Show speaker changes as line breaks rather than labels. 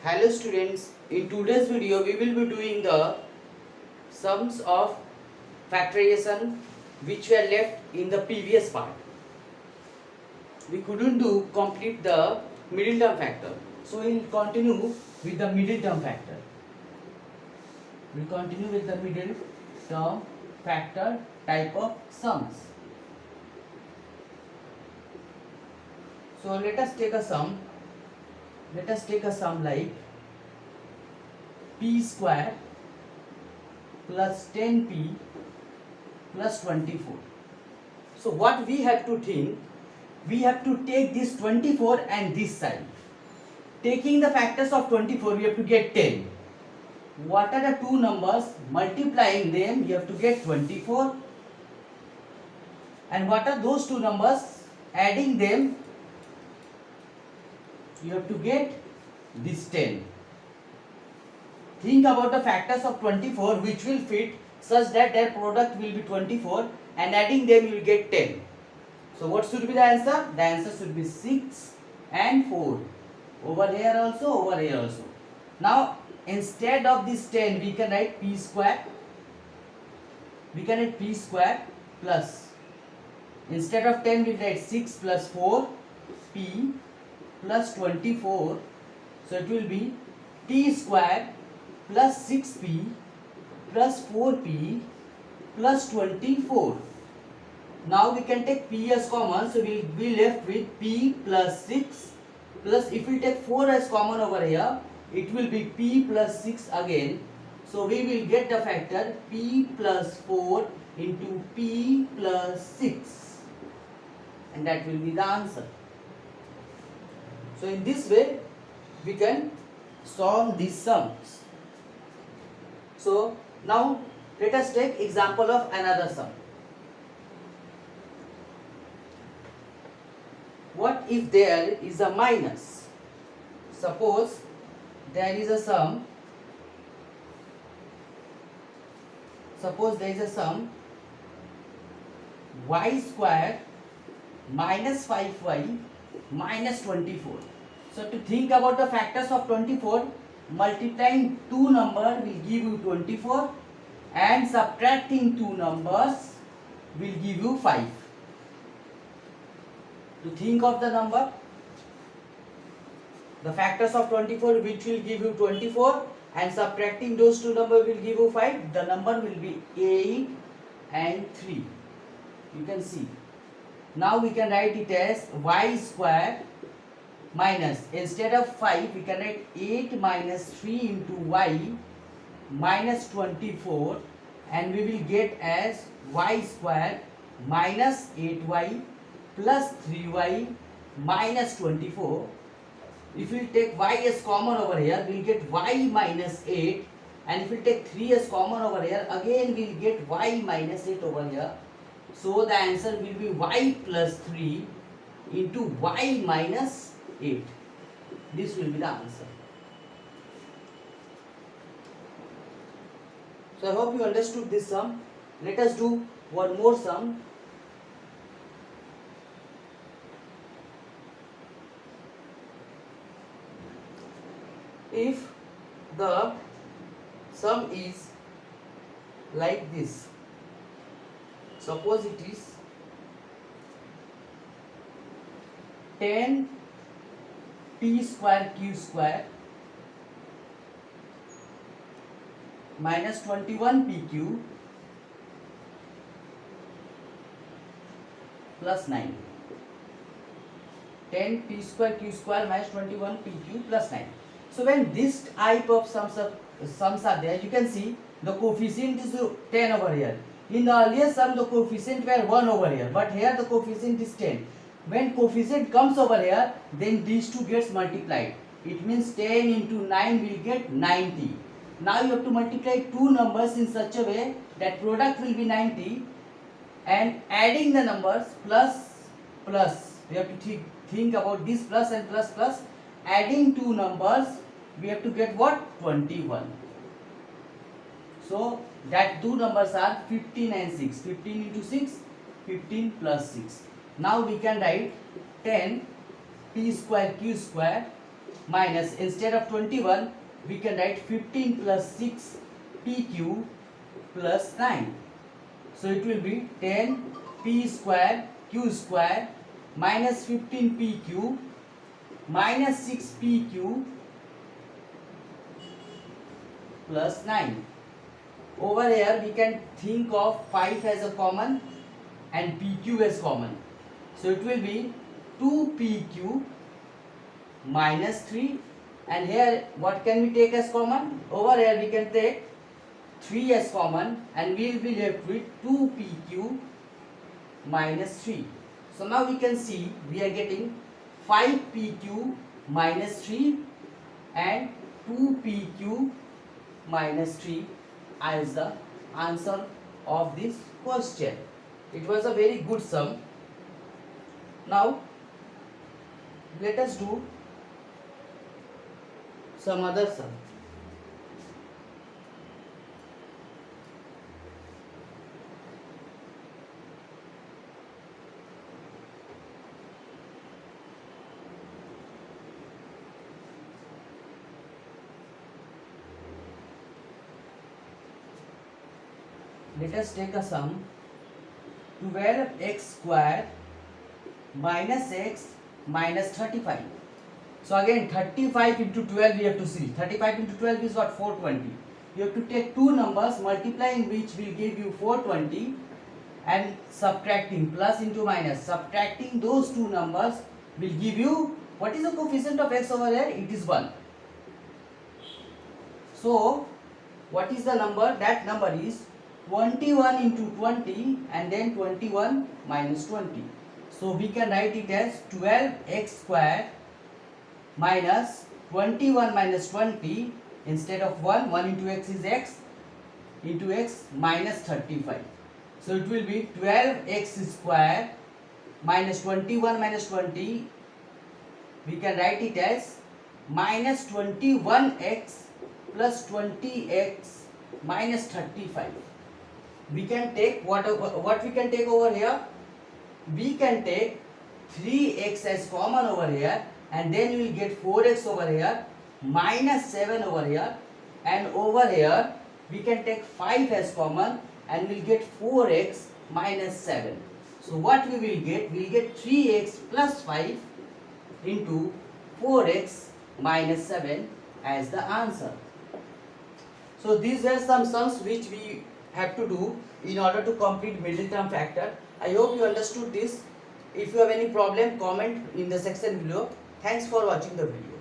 Hello students, in today's video we will be doing the sums of factorization which were left in the previous part. We couldn't do complete the middle term factor. So we will continue with the middle term factor. We will continue with the middle term factor type of sums. So let us take a sum. Let us take a sum like p square plus 10p plus 24. So what we have to think, we have to take this 24 and this side. Taking the factors of 24, we have to get 10. What are the two numbers? Multiplying them, you have to get 24. And what are those two numbers? Adding them, you have to get this 10. Think about the factors of 24 which will fit such that their product will be 24 and adding them you will get 10. So what should be the answer? The answer should be 6 and 4. Over here also, over here also. Now instead of this 10 we can write p square. We can write p square plus. Instead of 10 we write 6 plus 4 p plus 24. So it will be p square plus 6p plus 4p plus 24. Now we can take p as common, so we will be left with p plus 6 plus, if we take 4 as common over here, it will be p plus 6 again. So we will get the factor p plus 4 into p plus 6 and that will be the answer. So in this way we can solve these sums. So now let us take example of another sum. What if there is a minus? Suppose there is a sum. Suppose there is a sum y square minus 5y minus 24. So to think about the factors of 24, multiplying two numbers will give you 24 and subtracting two numbers will give you 5. To think of the number, the factors of 24 which will give you 24 and subtracting those two numbers will give you 5, the number will be 8 and 3. You can see. Now we can write it as y square minus, instead of 5 we can write 8 minus 3 into y minus 24 and we will get as y square minus 8y plus 3y minus 24. If we take y as common over here, we will get y minus 8, and if we take 3 as common over here, again we will get y minus 8 over here. So the answer will be y plus 3 into y minus 8. This will be the answer. So I hope you understood this sum. Let us do one more sum. If the sum is like this, suppose it is 10 p square q square minus 21 pq plus 9. 10 p square q square minus 21 pq plus 9. So when this type of sums are there, you can see the coefficient is 10 over here. In the earlier sum the coefficient were 1 over here, but here the coefficient is 10. When coefficient comes over here, then these two gets multiplied. It means 10 into 9 will get 90. Now you have to multiply two numbers in such a way that product will be 90 and adding the numbers plus plus. We have to think about this plus and plus plus. Adding two numbers, we have to get what? 21. So that two numbers are 15 and 6. 15 into 6, 15 plus 6. Now we can write 10 p square q square minus, instead of 21 we can write 15 plus 6 pq plus 9. So it will be 10 p square q square minus 15 pq minus 6 pq plus 9. Over here we can think of 5 as a common and pq as common. So it will be 2pq minus 3, and here what can we take as common? Over here we can take 3 as common and we will be left with 2pq minus 3. So now we can see we are getting 5pq minus 3 and 2pq minus 3 as the answer of this question. It was a very good sum. Now let us do some other sum. Let us take a sum. 12x square minus x minus 35. So again 35 into 12 we have to see. 35 into 12 is what? 420. You have to take two numbers, multiplying which will give you 420 and subtracting, plus into minus, subtracting those two numbers will give you, what is the coefficient of x over here? It is 1. So what is the number? That number is 21 into 20 and then 21 minus 20. So we can write it as 12x square minus 21 minus 20. Instead of 1 into x is x, into x minus 35. So it will be 12x square minus 21 minus 20. We can write it as minus 21x plus 20x minus 35. We can take what we can take over here? We can take 3x as common over here, and then you will get 4x over here minus 7 over here, and over here we can take 5 as common and we'll get 4x minus 7. So what we will get? We will get 3x plus 5 into 4x minus 7 as the answer. So these are some sums which we have to do in order to complete middle term factor. I hope you understood this. If you have any problem, comment in the section below. Thanks for watching the video.